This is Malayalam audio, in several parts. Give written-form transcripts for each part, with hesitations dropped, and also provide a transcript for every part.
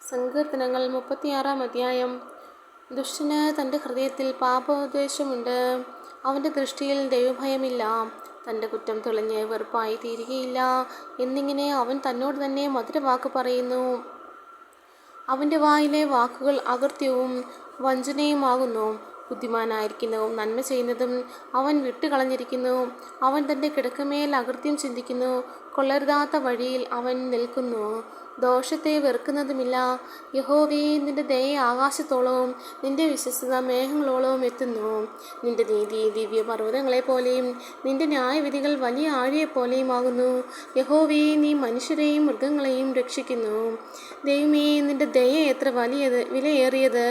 സങ്കീർത്തനങ്ങൾ 36 അധ്യായം. ദുഷ്ടന് തൻ്റെ ഹൃദയത്തിൽ പാപോദ്ദേശമുണ്ട്, അവൻ്റെ ദൃഷ്ടിയിൽ ദൈവഭയമില്ല. തൻ്റെ കുറ്റം തെളിഞ്ഞ് വെറുപ്പായി തീരുകയില്ല എന്നിങ്ങനെ അവൻ തന്നോട് തന്നെ മധുരവാക്ക് പറയുന്നു. അവൻ്റെ വായിലെ വാക്കുകൾ അകൃത്യവും വഞ്ചനയുമാകുന്നു. ബുദ്ധിമാനായിരിക്കുന്നതും നന്മ ചെയ്യുന്നതും അവൻ വിട്ടുകളഞ്ഞിരിക്കുന്നു. അവൻ തൻ്റെ കിടക്കമേൽ അകൃത്യം ചിന്തിക്കുന്നു, കൊള്ളരുതാത്ത വഴിയിൽ അവൻ നിൽക്കുന്നു, ദോഷത്തെ വെറുക്കുന്നതുമില്ല. യഹോവേ, നിന്റെ ദയ ആകാശത്തോളവും നിന്റെ വിശ്വസ്തത മേഘങ്ങളോളവും എത്തുന്നു. നിന്റെ നീതി ദിവ്യ പർവ്വതങ്ങളെപ്പോലെയും നിന്റെ ന്യായവിധികൾ വലിയ ആഴിയെപ്പോലെയും ആകുന്നു. യഹോവേ, നീ മനുഷ്യരെയും മൃഗങ്ങളെയും രക്ഷിക്കുന്നു. ദൈവമേ, നിന്റെ ദയ എത്ര വിലയേറിയത്!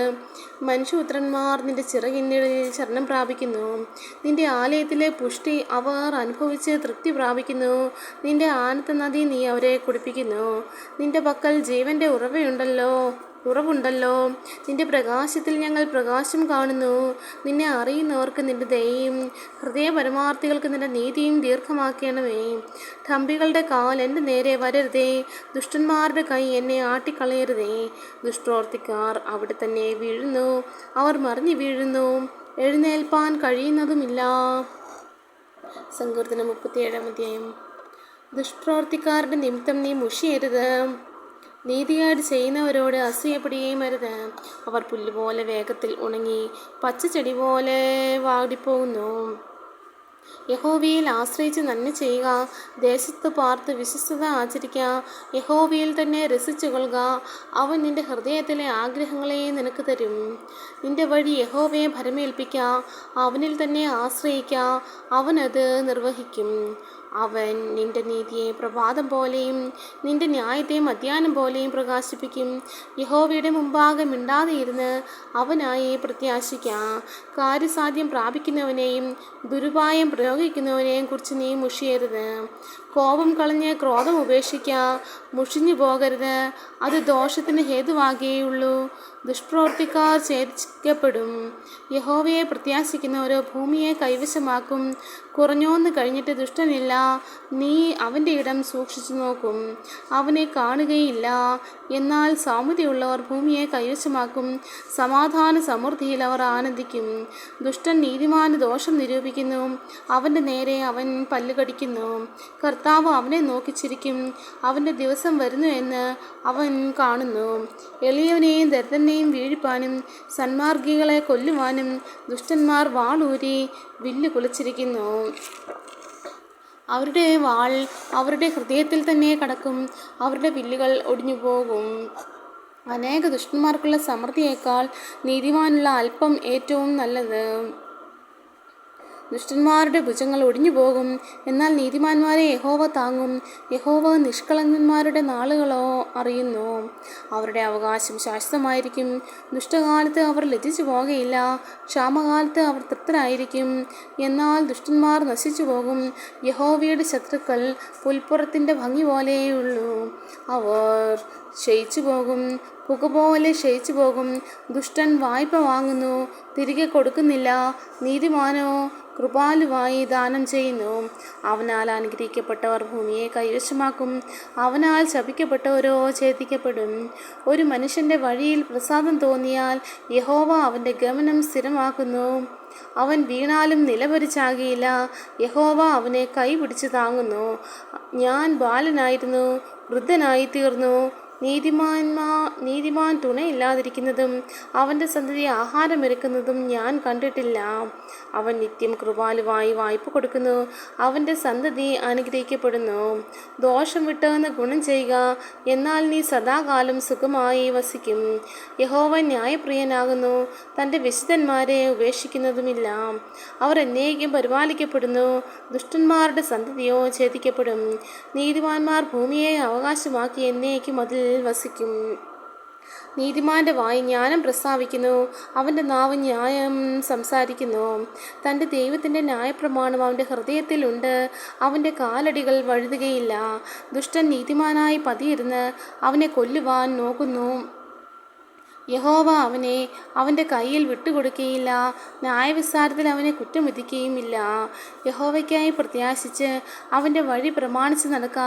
മനുഷ്യപുത്രന്മാർ നിന്റെ ചിറകിന്നിഴലിൽ ശരണം പ്രാപിക്കുന്നു. നിന്റെ ആലയത്തിലെ പുഷ്ടി അവർ അനുഭവിച്ച് തൃപ്തി പ്രാപിക്കുന്നു. നിന്റെ ആനന്ദ നദി നീ അവരെ കുടിപ്പിക്കുന്നു. നിന്റെ പക്കൽ ജീവന്റെ ഉറവുണ്ടല്ലോ. നിന്റെ പ്രകാശത്തിൽ ഞങ്ങൾ പ്രകാശം കാണുന്നു. നിന്നെ അറിയുന്നവർക്ക് നിന്റെ ദയയും ഹൃദയ പരമാർത്ഥികൾക്ക് നിന്റെ നീതിയും ദീർഘമാക്കണമേ. ഡംഭികളുടെ കാൽ എൻ്റെ നേരെ വരരുതേ, ദുഷ്ടന്മാരുടെ കൈ എന്നെ ആട്ടിക്കളയരുതേ. ദുഷ്പ്രവർത്തിക്കാർ അവിടെ തന്നെ വീഴുന്നു, അവർ മറിഞ്ഞു വീഴുന്നു, എഴുന്നേൽപ്പാൻ കഴിയുന്നതുമില്ല. സങ്കീർത്തനം 37 അധ്യായം. ദുഷ്പ്രവർത്തിക്കാരുടെ നിമിത്തം നീ മുഷിയരുത്, നീതികേട് ചെയ്യുന്നവരോട് അസൂയപ്പെടുകയും അരുത്. അവർ പുല്ലുപോലെ വേഗത്തിൽ ഉണങ്ങി പച്ചച്ചെടി പോലെ വാടിപ്പോകുന്നു. യഹോവയിൽ ആശ്രയിച്ച് നന്മ ചെയ്യുക, ദേശത്ത് പാർത്ത് വിശ്വസ്തത ആചരിക്കുക. യഹോവയിൽ തന്നെ രസിച്ചു കൊള്ളുക, അവൻ നിന്റെ ഹൃദയത്തിലെ ആഗ്രഹങ്ങളെ നിനക്ക് തരും. നിന്റെ വഴി യഹോവയെ ഭരമേൽപ്പിക്കുക, അവനിൽ തന്നെ ആശ്രയിക്കുക, അവനത് നിർവഹിക്കും. അവൻ നിന്റെ നീതിയെ പ്രഭാതം പോലെയും നിന്റെ ന്യായത്തെ മധ്യാഹ്നം പോലെയും പ്രകാശിപ്പിക്കും. യഹോവയുടെ മുമ്പാകെ മിണ്ടാതെ ഇരുന്ന് അവനായി പ്രത്യാശിക്കാം. കാര്യസാധ്യം പ്രാപിക്കുന്നവനെയും ദുരുപായം പ്രയോഗിക്കുന്നവനെയും കുറിച്ച് നീ മുഷിയരുത്. കോപം കളഞ്ഞ് ക്രോധം ഉപേക്ഷിക്കുക, മുഷിഞ്ഞു പോകരുത്, അത് ദോഷത്തിന് ഹേതുവാകുകയുള്ളൂ. ദുഷ്പ്രവർത്തിക്കാർ ഛേദിക്കപ്പെടും. യഹോവയെ പ്രത്യാശിക്കുന്നവരോ ഭൂമിയെ കൈവശമാക്കും. കുറഞ്ഞോന്ന് കഴിഞ്ഞിട്ട് ദുഷ്ടനില്ല, നീ അവൻ്റെ ഇടം സൂക്ഷിച്ചു നോക്കും, അവനെ കാണുകയില്ല. എന്നാൽ സൗമ്യതയുള്ളവർ ഭൂമിയെ കൈവശമാക്കും, സമാധാന സമൃദ്ധിയിൽ അവർ ആനന്ദിക്കും. ദുഷ്ടൻ നീതിമാന് ദോഷം നിരൂപിക്കുന്നു, അവൻ്റെ നേരെ അവൻ പല്ലുകടിക്കുന്നു. കർത്താവ് അവനെ നോക്കി ചിരിക്കും, അവൻ്റെ ദിവസം വരുന്നു എന്ന് അവൻ കാണുന്നു. എളിയവനെയും ദരിദ്രനെയും വീഴിപ്പാനും സന്മാർഗികളെ കൊല്ലുവാനും ദുഷ്ടന്മാർ വാളൂരി വില്ല് കുലച്ചിരിക്കുന്നു. അവരുടെ വാൾ അവരുടെ ഹൃദയത്തിൽ തന്നെ കടക്കും, അവരുടെ വില്ലുകൾ ഒടിഞ്ഞുപോകും. അനേക ദുഷ്ടന്മാർക്കുള്ള സമൃദ്ധിയേക്കാൾ നീതിമാനുള്ള അല്പം ഏറ്റവും നല്ലത്. ദുഷ്ടന്മാരുടെ ഭുജങ്ങൾ ഒടിഞ്ഞു പോകും, എന്നാൽ നീതിമാന്മാരെ യഹോവ താങ്ങും. യഹോവ നിഷ്കളങ്കന്മാരുടെ നാളുകളോ അറിയുന്നു, അവരുടെ അവകാശം ശാശ്വതമായിരിക്കും. ദുഷ്ടകാലത്ത് അവർ ലജ്ജിച്ചു പോകുകയില്ല, ക്ഷാമകാലത്ത് അവർ തൃപ്തരായിരിക്കും. എന്നാൽ ദുഷ്ടന്മാർ നശിച്ചു പോകും. യഹോവയുടെ ശത്രുക്കൾ പുൽപ്പുറത്തിൻ്റെ ഭംഗി പോലെയുള്ളൂ, അവർ ക്ഷയിച്ചു പോകും, പുക പോലെ ക്ഷയിച്ചു പോകും. ദുഷ്ടൻ വായ്പ വാങ്ങുന്നു, തിരികെ കൊടുക്കുന്നില്ല, നീതിമാനോ കൃപാലുവായി ദാനം ചെയ്യുന്നു. അവനാൽ അനുഗ്രഹിക്കപ്പെട്ടവർ ഭൂമിയെ കൈവശമാക്കും, അവനാൽ ശപിക്കപ്പെട്ടവരോ ഛേദിക്കപ്പെടും. ഒരു മനുഷ്യൻ്റെ വഴിയിൽ പ്രസാദം തോന്നിയാൽ യഹോവ അവൻ്റെ ഗമനം സ്ഥിരമാക്കുന്നു. അവൻ വീണാലും നിലപരിച്ചാകിയില്ല, യഹോവ അവനെ കൈപിടിച്ച് താങ്ങുന്നു. ഞാൻ ബാലനായിരുന്നു, വൃദ്ധനായി തീർന്നു, നീതിമാൻ തുണയില്ലാതിരിക്കുന്നതും അവൻ്റെ സന്തതി ആഹാരമൊരുക്കുന്നതും ഞാൻ കണ്ടിട്ടില്ല. അവൻ നിത്യം കൃപാലുവായി വായ്പ കൊടുക്കുന്നു, അവൻ്റെ സന്തതി അനുഗ്രഹിക്കപ്പെടുന്നു. ദോഷം വിട്ടെന്ന് ഗുണം ചെയ്യുക, എന്നാൽ നീ സദാകാലം സുഖമായി വസിക്കും. യഹോവ ന്യായപ്രിയനാകുന്നു, തൻ്റെ വിശുദ്ധന്മാരെ ഉപേക്ഷിക്കുന്നതുമില്ല. അവർ എന്നേക്കും പരിപാലിക്കപ്പെടുന്നു, ദുഷ്ടന്മാരുടെ സന്തതിയോ ഛേദിക്കപ്പെടും. നീതിമാന്മാർ ഭൂമിയെ അവകാശമാക്കി എന്നേക്കും അതിൽ വസിക്കും. നീതിമാന്റെ വായ് ജ്ഞാനം പ്രസ്താവിക്കുന്നു, അവൻ്റെ നാവ് ന്യായം സംസാരിക്കുന്നു. തൻ്റെ ദൈവത്തിൻ്റെ ന്യായപ്രമാണം അവൻ്റെ ഹൃദയത്തിലുണ്ട്, അവൻ്റെ കാലടികൾ വഴുതുകയില്ല. ദുഷ്ടൻ നീതിമാനായി പതിയിരുന്ന് അവനെ കൊല്ലുവാൻ നോക്കുന്നു, യഹോവ അവനെ അവൻ്റെ കയ്യിൽ വിട്ടുകൊടുക്കുകയില്ല, ന്യായവിസ്താരത്തിൽ അവനെ കുറ്റം വിധിക്കുകയുമില്ല. യഹോവയ്ക്കായി പ്രത്യാശിച്ച് അവൻ്റെ വഴി പ്രമാണിച്ച് നടക്ക,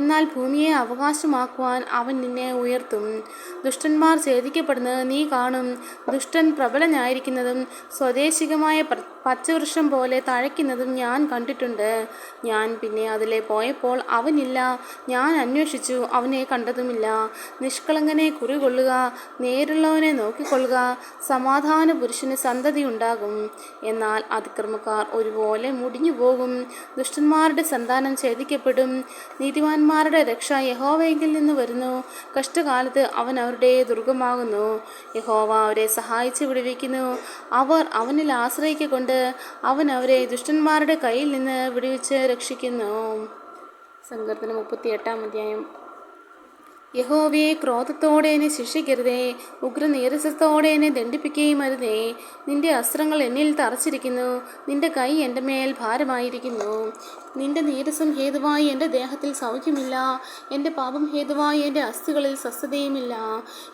എന്നാൽ ഭൂമിയെ അവകാശമാക്കുവാൻ അവൻ നിന്നെ ഉയർത്തും. ദുഷ്ടന്മാർ ഛേദിക്കപ്പെടുന്നത് നീ കാണും, ദുഷ്ടൻ പ്രബലനായിരിക്കുന്നതും സ്വദേശികമായ പച്ചവൃക്ഷം പോലെ തഴയ്ക്കുന്നതും ഞാൻ കണ്ടിട്ടുണ്ട്. ഞാൻ പിന്നെ അതിലെ പോയപ്പോൾ അവനില്ല, ഞാൻ അന്വേഷിച്ചു അവനെ കണ്ടതുമില്ല. നിഷ്കളങ്കനെ കുറികൊള്ളുക, നേരുള്ളവനെ നോക്കിക്കൊള്ളുക, സമാധാന പുരുഷന് സന്തതി ഉണ്ടാകും. എന്നാൽ അതിക്രമക്കാർ ഒരുപോലെ മുടിഞ്ഞു പോകും, ദുഷ്ടന്മാരുടെ സന്താനം ഛേദിക്കപ്പെടും. നീതിമാന്മാരുടെ രക്ഷ യഹോവയിൽ നിന്ന് വരുന്നു, കഷ്ടകാലത്ത് അവൻ അവരുടെ ദുർഗമാകുന്നു. യഹോവ അവരെ സഹായിച്ച് വിടുവിക്കുന്നു, അവർ അവനിൽ ആശ്രയിക്കൊണ്ട് അവൻ അവരെ ദുഷ്ടന്മാരുടെ കയ്യിൽ നിന്ന് വിടുവിച്ച് രക്ഷിക്കുന്നു. സങ്കീർത്തനം 38 യഹോവയെ ക്രോധത്തോടെ എന്നെ ശിക്ഷിക്കരുതേ, ഉഗ്രനീരസത്തോടെ എന്നെ ദണ്ഡിപ്പിക്കുകയും അരുതേ. നിന്റെ അസ്ത്രങ്ങൾ എന്നിൽ തറച്ചിരിക്കുന്നു, നിന്റെ കൈ എൻ്റെ മേൽ ഭാരമായിരിക്കുന്നു. നിന്റെ നീരസം ഹേതുവായി എൻ്റെ ദേഹത്തിൽ സൗഖ്യമില്ല, എൻ്റെ പാപം ഹേതുവായി എൻ്റെ അസ്ഥികളിൽ സ്വസ്ഥതയുമില്ല.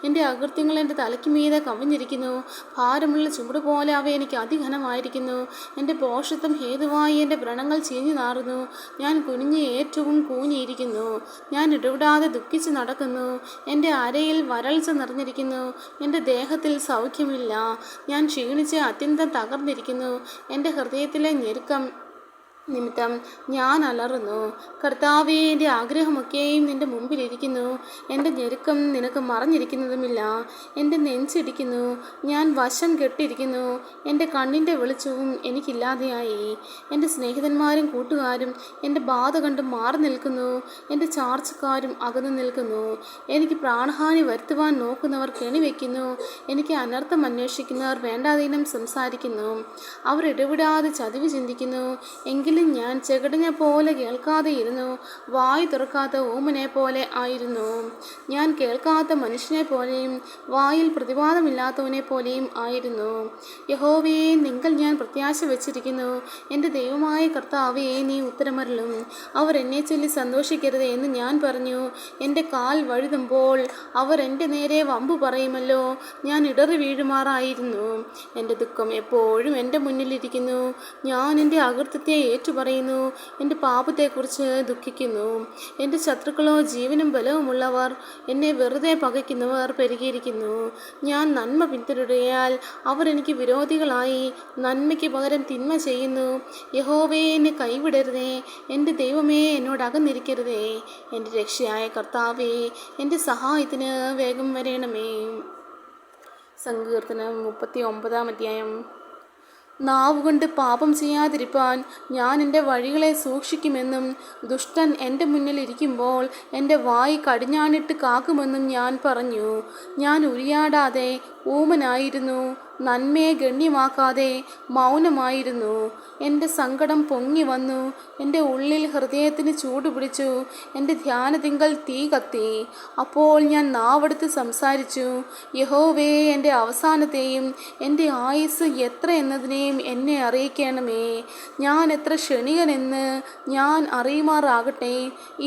എൻ്റെ അകൃത്യങ്ങൾ എൻ്റെ തലയ്ക്ക് മീതെ കവിഞ്ഞിരിക്കുന്നു, ഭാരമുള്ള ചുമട് പോലെ അവ എനിക്ക് അതിഘനമായിരിക്കുന്നു. എൻ്റെ പോഷത്വം ഹേതുവായി എൻ്റെ വ്രണങ്ങൾ ചീഞ്ഞു നാറുന്നു, ഞാൻ കുനിഞ്ഞ് ഏറ്റവും കൂനിയിരിക്കുന്നു. ഞാൻ ഇടവിടാതെ ദുഃഖിച്ച് നടക്കുന്നു, എൻ്റെ അരയിൽ വരൾച്ച നിറഞ്ഞിരിക്കുന്നു, എൻ്റെ ദേഹത്തിൽ സൗഖ്യമില്ല. ഞാൻ ക്ഷീണിച്ച് അത്യന്തം തകർന്നിരിക്കുന്നു, എൻ്റെ ഹൃദയത്തിലെ ഞെരുക്കം നിമിത്തം ഞാൻ അലറുന്നു. കർത്താവേ, എൻ്റെ ആഗ്രഹമൊക്കെയും നിൻ്റെ മുമ്പിലിരിക്കുന്നു, എൻ്റെ ഞെരുക്കം നിനക്ക് മറഞ്ഞിരിക്കുന്നതുമില്ല. എൻ്റെ നെഞ്ചിടിക്കുന്നു, ഞാൻ വശം കെട്ടിരിക്കുന്നു, എൻ്റെ കണ്ണിൻ്റെ വെളിച്ചവും എനിക്കില്ലാതെയായി. എൻ്റെ സ്നേഹിതന്മാരും കൂട്ടുകാരും എൻ്റെ ബാധ കണ്ട് മാറി നിൽക്കുന്നു, എൻ്റെ ചാർച്ചക്കാരും അകന്നു നിൽക്കുന്നു. എനിക്ക് പ്രാണഹാനി വരുത്തുവാൻ നോക്കുന്നവർ കെണിവെക്കുന്നു, എനിക്ക് അനർത്ഥം അന്വേഷിക്കുന്നവർ വേണ്ടാതീനം സംസാരിക്കുന്നു. അവർ ഇടവിടാതെ ചതിവ് ചിന്തിക്കുന്നു. എങ്കിലും ഞാൻ ചെകിടനെ പോലെ കേൾക്കാതെ ഇരുന്നു, വായ് തുറക്കാത്ത ഊമനെ പോലെ ആയിരുന്നു. ഞാൻ കേൾക്കാത്ത മനുഷ്യനെ പോലെയും വായിൽ പ്രതിവാദമില്ലാത്തവനെ പോലെയും ആയിരുന്നു. യഹോവയെ, നിങ്കൽ ഞാൻ പ്രത്യാശ വെച്ചിരിക്കുന്നു. എൻ്റെ ദൈവമായ കർത്താവേ, നീ ഉത്തരമരുളും. അവർ എന്നെ ചൊല്ലി സന്തോഷിക്കരുത് എന്ന് ഞാൻ പറഞ്ഞു. എൻ്റെ കാൽ വഴുതുമ്പോൾ അവർ എൻ്റെ നേരെ വമ്പു പറയുമല്ലോ. ഞാൻ ഇടറി വീഴുമാറായിരുന്നു. എൻ്റെ ദുഃഖം എപ്പോഴും എൻ്റെ മുന്നിലിരിക്കുന്നു. ഞാൻ എൻ്റെ അകൃത്യത്തെ ഏറ്റുപറയുന്നു, എൻ്റെ പാപത്തെക്കുറിച്ച് ദുഃഖിക്കുന്നു. എൻ്റെ ശത്രുക്കളോ ജീവനും ബലവുമുള്ളവർ, എന്നെ വെറുതെ പകയ്ക്കുന്നവർ പെരുകിയിരിക്കുന്നു. ഞാൻ നന്മ പിന്തുടരുകയാൽ അവർ എനിക്ക് വിരോധികളായി നന്മയ്ക്ക് പകരം തിന്മ ചെയ്യുന്നു. യഹോവേ, എന്നെ കൈവിടരുതേ, എൻ്റെ ദൈവമേ, എന്നോട് അകന്നിരിക്കരുതേ. എൻ്റെ രക്ഷയായ കർത്താവേ, എൻ്റെ സഹായത്തിന് വേഗം വരണമേ. സങ്കീർത്തനം 39 നാവുകൊണ്ട് പാപം ചെയ്യാതിരിപ്പാൻ ഞാൻ എൻ്റെ വഴികളെ സൂക്ഷിക്കുമെന്നും ദുഷ്ടൻ എൻ്റെ മുന്നിൽ ഇരിക്കുമ്പോൾ എൻ്റെ വായ് കടിഞ്ഞാണിട്ട് കാക്കുമെന്നും ഞാൻ പറഞ്ഞു. ഞാൻ ഉരിയാടാതെ ഊമനായിരുന്നു, നന്മയെ ഗണ്യമാക്കാതെ മൗനമായിരുന്നു. എൻ്റെ സങ്കടം പൊങ്ങി വന്നു, എൻ്റെ ഉള്ളിൽ ഹൃദയത്തിന് ചൂടുപിടിച്ചു, എൻ്റെ ധ്യാനത്തിങ്കൽ തീ കത്തി. അപ്പോൾ ഞാൻ നാവെടുത്ത് സംസാരിച്ചു. യഹോവേ, എൻ്റെ അവസാനത്തെയും എൻ്റെ ആയുസ് എത്ര എന്നതിനെയും എന്നെ അറിയിക്കണമേ. ഞാൻ എത്ര ക്ഷണികനെന്ന് ഞാൻ അറിയുമാറാകട്ടെ.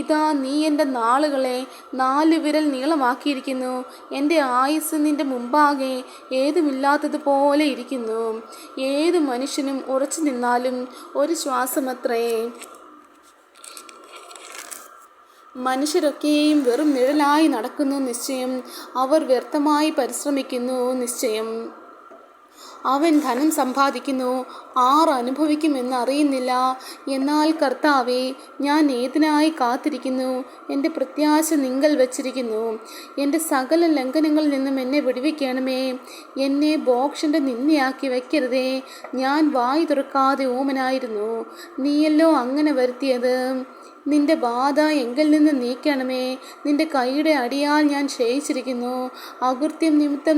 ഇതാ, നീ എൻ്റെ നാളുകളെ 4 വിരൽ നീളമാക്കിയിരിക്കുന്നു. എൻ്റെ ആയുസ് നിൻ്റെ മുമ്പാകെ ഏതുമില്ലാത്തതുപോലെ ഇരിക്കുന്നു. ഏതു മനുഷ്യനും ഉറച്ചു നിന്നാലും ഒരു ശ്വാസമത്രേ. മനുഷ്യരൊക്കെയും വെറും നിഴലായി നടക്കുന്നു നിശ്ചയം, അവർ വ്യർത്ഥമായി പരിശ്രമിക്കുന്നു നിശ്ചയം. അവൻ ധനം സമ്പാദിക്കുന്നു, ആർ അനുഭവിക്കുമെന്ന് അറിയുന്നില്ല. എന്നാൽ കർത്താവേ, ഞാൻ ഏതിനായി കാത്തിരിക്കുന്നു, എൻ്റെ പ്രത്യാശ നിങ്കൽ വച്ചിരിക്കുന്നു. എൻ്റെ സകല ലംഘനങ്ങളിൽ നിന്നും എന്നെ വിടുവിക്കണമേ. എന്നെ ബോക്ഷൻ്റെ നിന്ദയാക്കി വയ്ക്കരുതേ. ഞാൻ വായ് തുറക്കാതെ ഊമനായിരുന്നു, നീയല്ലോ അങ്ങനെ വരുത്തിയത്. നിന്റെ ബാധ എങ്കിൽ നിന്ന് നീക്കണമേ. നിന്റെ കൈയുടെ അടിയാൽ ഞാൻ ക്ഷയിച്ചിരിക്കുന്നു. അകൃത്യം നിമിത്തം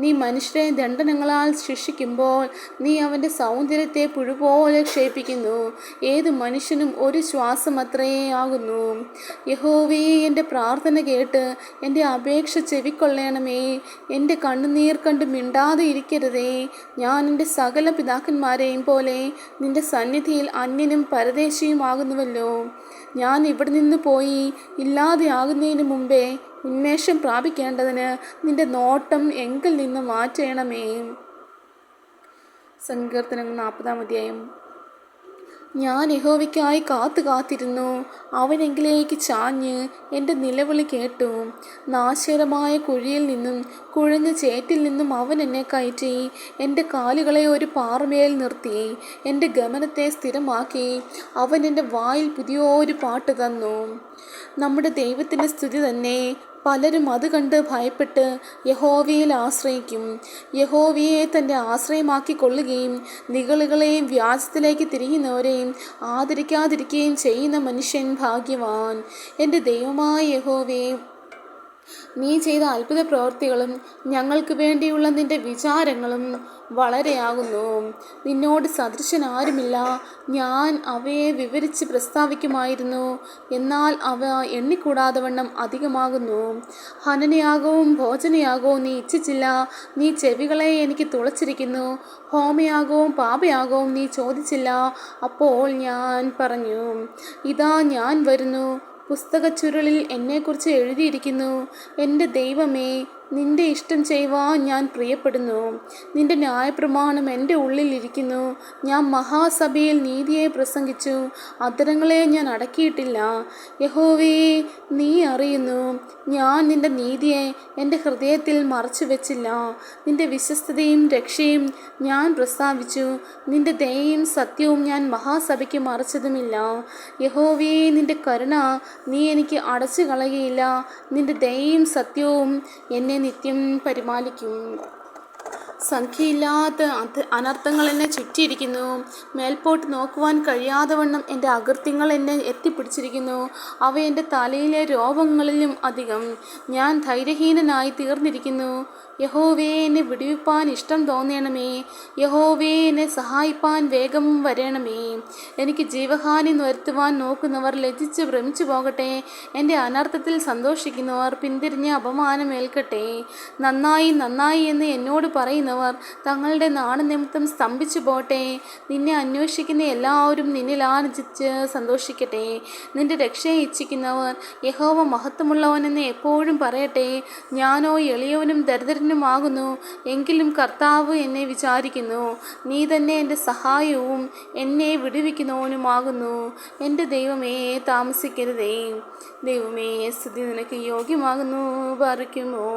നീ മനുഷ്യരെ ദണ്ഡനങ്ങളാൽ ശിക്ഷിക്കുമ്പോൾ നീ അവൻ്റെ സൗന്ദര്യത്തെ പുഴുപോലെ ക്ഷയിപ്പിക്കുന്നു. ഏതു മനുഷ്യനും ഒരു ശ്വാസം അത്രയേ ആകുന്നു. യഹോവേ, എൻ്റെ പ്രാർത്ഥന കേട്ട് എൻ്റെ അപേക്ഷ ചെവിക്കൊള്ളണമേ. എൻ്റെ കണ്ണുനീർ കണ്ട് മിണ്ടാതെ ഇരിക്കരുതേ. ഞാൻ എൻ്റെ സകല പിതാക്കന്മാരെയും പോലെ നിന്റെ സന്നിധിയിൽ അന്യനും പരദേശിയുമാകുന്നുവല്ലോ. ഞാൻ ഇവിടെ നിന്ന് പോയി ഇല്ലാതെ ആകുന്നതിന് മുമ്പേ ഉന്മേഷം പ്രാപിക്കേണ്ടതിന് നിന്റെ നോട്ടം എങ്കിൽ നിന്ന് മാറ്റണമേ. സങ്കീർത്തനം 40-ാം. ഞാൻ യഹോവയ്ക്കായി കാത്തിരുന്നു. അവനെങ്കിലേക്ക് ചാഞ്ഞ് എൻ്റെ നിലവിളി കേട്ടു. നാശകരമായ കുഴിയിൽ നിന്നും കുഴഞ്ഞ ചേറ്റിൽ നിന്നും അവൻ എന്നെ കയറ്റി. എൻ്റെ കാലുകളെ ഒരു പാറമേൽ നിർത്തി എൻ്റെ ഗമനത്തെ സ്ഥിരമാക്കി. അവൻ എൻ്റെ വായിൽ പുതിയൊരു പാട്ട് തന്നു. നമ്മുടെ ദൈവത്തിൻ്റെ സ്തുതി തന്നെ. പലരും അത് കണ്ട് ഭയപ്പെട്ട് യഹോവയിൽ ആശ്രയിക്കും. യഹോവയെ തൻ്റെ ആശ്രയമാക്കി കൊള്ളുകയും നിഗളികളെയും വ്യാജത്തിലേക്ക് തിരിയുന്നവരെയും ആദരിക്കാതിരിക്കുകയും ചെയ്യുന്ന മനുഷ്യൻ ഭാഗ്യവാൻ. എൻ്റെ ദൈവമായ യഹോവേ, നീ ചെയ്ത അത്ഭുത പ്രവൃത്തികളും ഞങ്ങൾക്ക് വേണ്ടിയുള്ള നിന്റെ വിചാരങ്ങളും വളരെയാകുന്നു. നിന്നോട് സദൃശൻ ആരുമില്ല. ഞാൻ അവയെ വിവരിച്ച് പ്രസ്താവിക്കുമായിരുന്നു, എന്നാൽ അവ എണ്ണിക്കൂടാതെ വണ്ണം അധികമാകുന്നു. ഹനനയാഗവും ഭോജനയാഗവും നീ ഇച്ഛിച്ചില്ല. നീ ചെവികളെ എനിക്ക് തുളച്ചിരിക്കുന്നു. ഹോമയാഗവും പാപയാഗവും നീ ചോദിച്ചില്ല. അപ്പോൾ ഞാൻ പറഞ്ഞു, ഇതാ ഞാൻ വരുന്നു. പുസ്തകച്ചുരുളിൽ എന്നെക്കുറിച്ച് എഴുതിയിരിക്കുന്നു. എൻ്റെ ദൈവമേ, നിന്റെ ഇഷ്ടം ചെയ്യുവാൻ ഞാൻ പ്രിയപ്പെടുന്നു. നിന്റെ ന്യായപ്രമാണം എൻ്റെ ഉള്ളിലിരിക്കുന്നു. ഞാൻ മഹാസഭയിൽ നീതിയെ പ്രസംഗിച്ചു. അധരങ്ങളെ ഞാൻ അടക്കിയിട്ടില്ല. യഹോവേ, നീ അറിയുന്നു. ഞാൻ നിന്റെ നീതിയെ എൻ്റെ ഹൃദയത്തിൽ മറച്ചു വെച്ചില്ല. നിന്റെ വിശ്വസ്തതയും രക്ഷയും ഞാൻ പ്രസ്താവിച്ചു. നിന്റെ ദയയും സത്യവും ഞാൻ മഹാസഭയ്ക്ക് മറച്ചതുമില്ല. യഹോവേ, നിന്റെ കരുണ നീ എനിക്ക് അടച്ചു കളയുകയില്ല. നിന്റെ ദയയും സത്യവും എന്നെ നിത്യം പരിപാലിക്കും. സംഖ്യയില്ലാത്ത അനർത്ഥങ്ങൾ എന്നെ ചുറ്റിയിരിക്കുന്നു. മേൽപോട്ട് നോക്കുവാൻ കഴിയാതെ വണ്ണം എൻ്റെ അകൃത്യങ്ങൾ എന്നെ എത്തിപ്പിടിച്ചിരിക്കുന്നു. അവ എൻ്റെ തലയിലെ രോമങ്ങളിലും അധികം. ഞാൻ ധൈര്യഹീനനായി തീർന്നിരിക്കുന്നു. യഹോവേ, എന്നെ വിടുവിപ്പാൻ ഇഷ്ടം തോന്നണമേ. യഹോവേ, എന്നെ സഹായിപ്പാൻ വേഗം വരണമേ. എനിക്ക് ജീവഹാനി വരുത്തുവാൻ നോക്കുന്നവർ ലജ്ജിച്ച് ഭ്രമിച്ചു പോകട്ടെ. എൻ്റെ അനർത്ഥത്തിൽ സന്തോഷിക്കുന്നവർ പിന്തിരിഞ്ഞ് അപമാനം ഏൽക്കട്ടെ. നന്നായി നന്നായി എന്ന് എന്നോട് പറയുന്നവർ തങ്ങളുടെ നാണനിമിത്തം സ്തംഭിച്ചു പോട്ടെ. നിന്നെ അന്വേഷിക്കുന്ന എല്ലാവരും നിന്നിൽ ആനന്ദിച്ച് സന്തോഷിക്കട്ടെ. നിന്റെ രക്ഷയെ ഇച്ഛിക്കുന്നവർ യഹോവ മഹത്വമുള്ളവനെന്ന് എപ്പോഴും പറയട്ടെ. ഞാനോ എളിയവനും ദരിദ്രനുമാകുന്നു, എങ്കിലും കർത്താവ് എന്നെ വിചാരിക്കുന്നു. നീ തന്നെ എൻ്റെ സഹായവും എന്നെ വിടുവിക്കുന്നവനുമാകുന്നു. എൻ്റെ ദൈവമേ, താമസിക്കരുതേ. ദൈവമേ, സ്തുതി നിനക്ക് യോഗ്യമാകുന്നു. ബാറയ്ക്കുമോ.